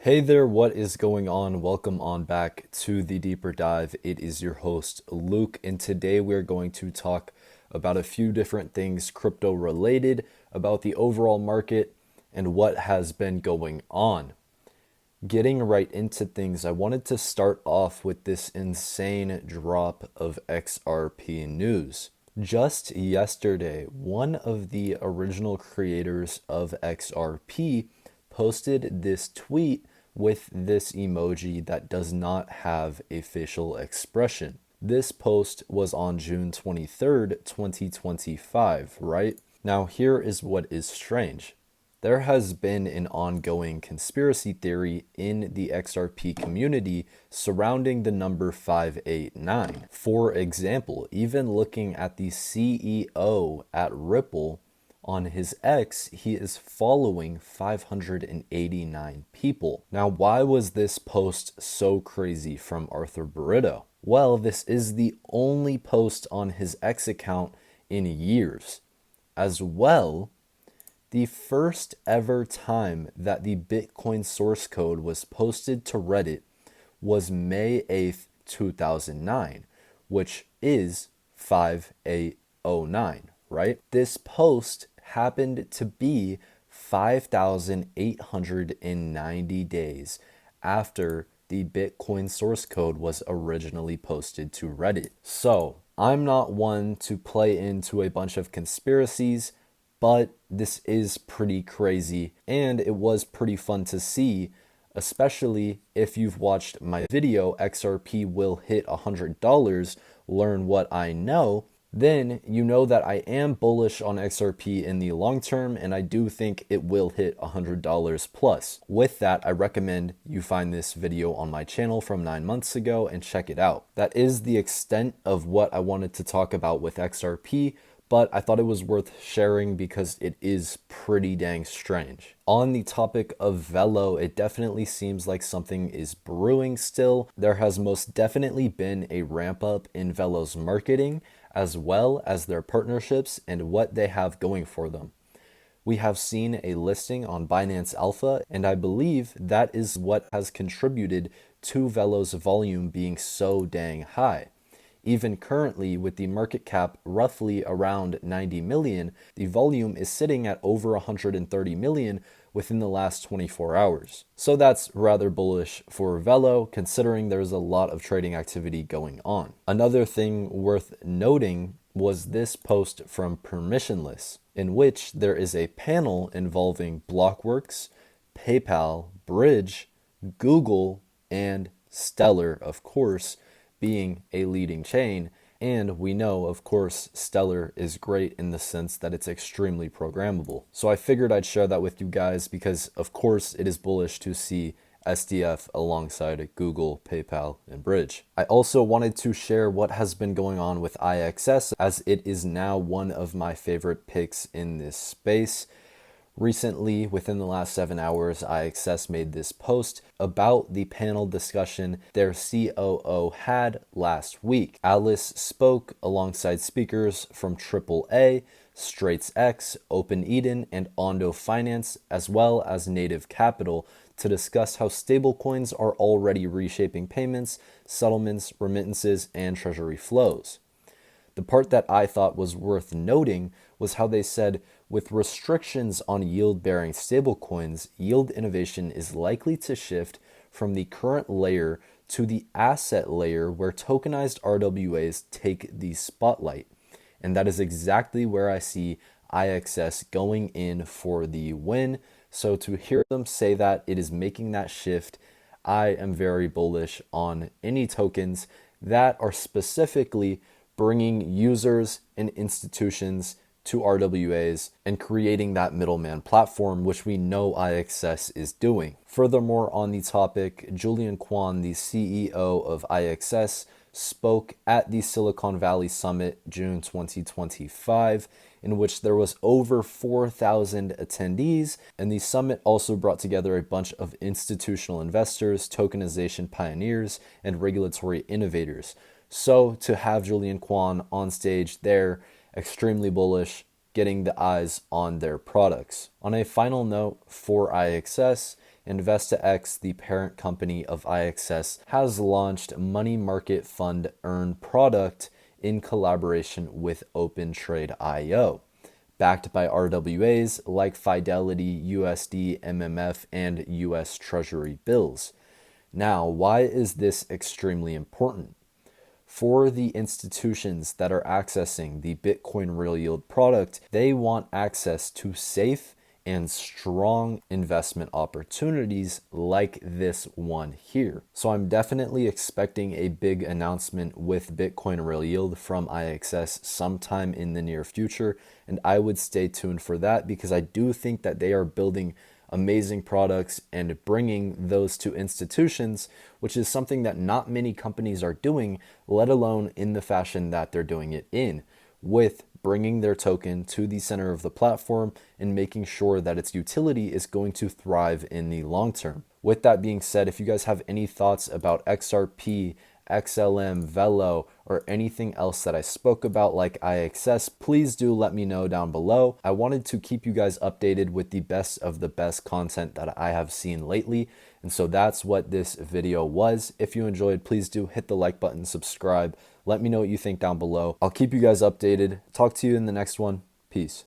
Hey there, what is going on? Welcome on back to the deeper dive. It is your host, Luke, and today we're going to talk about a few different things crypto related, about the overall market, and what has been going on. Getting right into things, I wanted to start off with this insane drop of XRP news. Just yesterday, one of the original creators of XRP posted this tweet with this emoji that does not have a facial expression. This post was on June 23rd, 2025, right? Now, here is what is strange. There has been an ongoing conspiracy theory in the XRP community surrounding the number 589. For example, even looking at the CEO at Ripple on his X, he is following 589 people. Now, why was this post so crazy from Arthur Burrito? Well, this is the only post on his X account in years. As well, the first ever time that the Bitcoin source code was posted to Reddit was May 8th, 2009, which is 5809, right? This post happened to be 5,890 days after the Bitcoin source code was originally posted to Reddit. So, I'm not one to play into a bunch of conspiracies, but this is pretty crazy and it was pretty fun to see, especially if you've watched my video, XRP will hit $100, learn what I know, then you know that I am bullish on XRP in the long term and I do think it will hit $100 plus. With that, I recommend you find this video on my channel from 9 months ago and check it out. That is the extent of what I wanted to talk about with XRP, but I thought it was worth sharing because it is pretty dang strange. On the topic of Velo, it definitely seems like something is brewing still. There has most definitely been a ramp up in Velo's marketing, as well as their partnerships and what they have going for them. We have seen a listing on Binance Alpha, and I believe that is what has contributed to Velo's volume being so dang high. Even currently, with the market cap roughly around 90 million, the volume is sitting at over 130 million within the last 24 hours. So that's rather bullish for Velo, considering there's a lot of trading activity going on. Another thing worth noting was this post from Permissionless, in which there is a panel involving Blockworks, PayPal, Bridge, Google, and Stellar, of course, being a leading chain. And we know, of course, Stellar is great in the sense that it's extremely programmable. So I figured I'd share that with you guys because, of course, it is bullish to see SDF alongside Google, PayPal, and Bridge. I also wanted to share what has been going on with IXS, as it is now one of my favorite picks in this space. Recently, within the last 7 hours, IXS made this post about the panel discussion their COO had last week. Alice spoke alongside speakers from AAA, Straits X, OpenEden, and Ondo Finance, as well as Native Capital, to discuss how stablecoins are already reshaping payments, settlements, remittances, and treasury flows. The part that I thought was worth noting was how they said, with restrictions on yield-bearing stablecoins, yield innovation is likely to shift from the current layer to the asset layer where tokenized RWAs take the spotlight. And that is exactly where I see IXS going in for the win. So to hear them say that it is making that shift, I am very bullish on any tokens that are specifically bringing users and institutions to RWAs and creating that middleman platform, which we know IXS is doing. Furthermore, on the topic, Julian Kwan, the CEO of IXS, spoke at the Silicon Valley Summit June 2025, in which there was over 4,000 attendees, and the summit also brought together a bunch of institutional investors, tokenization pioneers, and regulatory innovators. So to have Julian Kwan on stage there, extremely bullish, getting the eyes on their products. On a final note for IXS, Investa X, the parent company of IXS, has launched money market fund earn product in collaboration with OpenTrade.io, backed by RWAs like Fidelity, USD, MMF, and US Treasury bills. Now, why is this extremely important? For the institutions that are accessing the Bitcoin real yield product, they want access to safe and strong investment opportunities like this one here. So I'm definitely expecting a big announcement with Bitcoin real yield from IXS sometime in the near future, and I would stay tuned for that because I do think that they are building amazing products and bringing those to institutions, which is something that not many companies are doing, let alone in the fashion that they're doing it in, with bringing their token to the center of the platform and making sure that its utility is going to thrive in the long term. With that being said, if you guys have any thoughts about XRP, XLM, Velo, or anything else that I spoke about like IXS, please do let me know down below. I wanted to keep you guys updated with the best of the best content that I have seen lately. And so that's what this video was. If you enjoyed, please do hit the like button, subscribe. Let me know what you think down below. I'll keep you guys updated. Talk to you in the next one. Peace.